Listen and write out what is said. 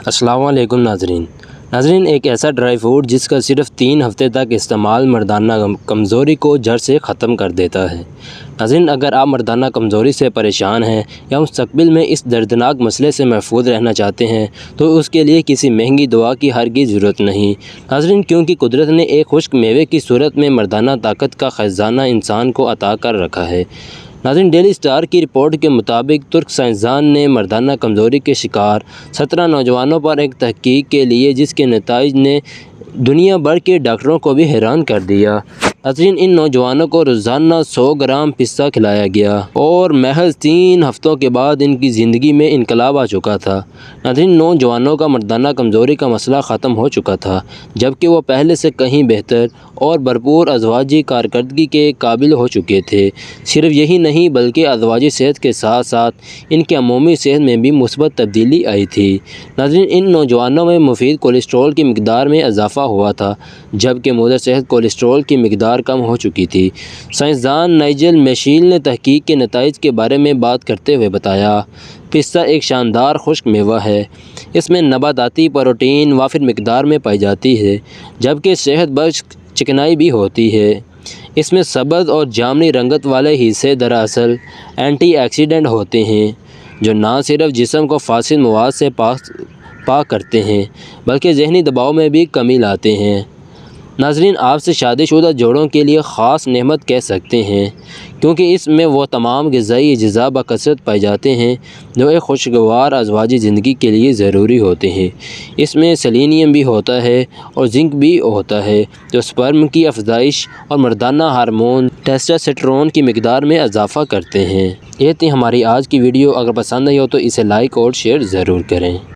السلام علیکم ناظرین، ایک ایسا ڈرائی فروٹ جس کا صرف 3 ہفتے تک استعمال مردانہ کمزوری کو جڑ سے ختم کر دیتا ہے۔ ناظرین، اگر آپ مردانہ کمزوری سے پریشان ہیں یا مستقبل میں اس دردناک مسئلے سے محفوظ رہنا چاہتے ہیں تو اس کے لیے کسی مہنگی دوا کی ہرگز ضرورت نہیں ناظرین، کیونکہ قدرت نے ایک خشک میوے کی صورت میں مردانہ طاقت کا خزانہ انسان کو عطا کر رکھا ہے۔ ناظرین، ڈیلی اسٹار کی رپورٹ کے مطابق ترک سائنسدان نے مردانہ کمزوری کے شکار 17 نوجوانوں پر ایک تحقیق کے لیے جس کے نتائج نے دنیا بھر کے ڈاکٹروں کو بھی حیران کر دیا۔ ناظرین، ان نوجوانوں کو روزانہ 100 گرام پستہ کھلایا گیا اور محض 3 ہفتوں کے بعد ان کی زندگی میں انقلاب آ چکا تھا۔ ناظرین، نوجوانوں کا مردانہ کمزوری کا مسئلہ ختم ہو چکا تھا، جبکہ وہ پہلے سے کہیں بہتر اور بھرپور ازواجی کارکردگی کے قابل ہو چکے تھے۔ صرف یہی نہیں بلکہ ازواجی صحت کے ساتھ ساتھ ان کی عمومی صحت میں بھی مثبت تبدیلی آئی تھی۔ ناظرین، ان نوجوانوں میں مفید کولیسٹرول کی مقدار میں اضافہ ہوا تھا، جبکہ مضر صحت کولیسٹرول کی مقدار کم ہو چکی تھی۔ سائنسدان نائجل میشیل نے تحقیق کے نتائج کے بارے میں بات کرتے ہوئے بتایا، پستہ ایک شاندار خشک میوہ ہے۔ اس میں نباتاتی پروٹین وافر مقدار میں پائی جاتی ہے، جبکہ صحت بخش چکنائی بھی ہوتی ہے۔ اس میں سبز اور جامنی رنگت والے حصے دراصل اینٹی آکسیڈنٹ ہوتے ہیں، جو نہ صرف جسم کو فاسد مواد سے پاک کرتے ہیں بلکہ ذہنی دباؤ میں بھی کمی لاتے ہیں۔ ناظرین، آپ سے شادی شدہ جوڑوں کے لیے خاص نعمت کہہ سکتے ہیں، کیونکہ اس میں وہ تمام غذائی اجزاء بکثرت پائے جاتے ہیں جو ایک خوشگوار ازواجی زندگی کے لیے ضروری ہوتے ہیں۔ اس میں سیلینیم بھی ہوتا ہے اور زنک بھی ہوتا ہے، جو سپرم کی افزائش اور مردانہ ہارمون ٹیسٹوسٹیرون کی مقدار میں اضافہ کرتے ہیں۔ یہ تھی ہماری آج کی ویڈیو۔ اگر پسند آئی ہو تو اسے لائک اور شیئر ضرور کریں۔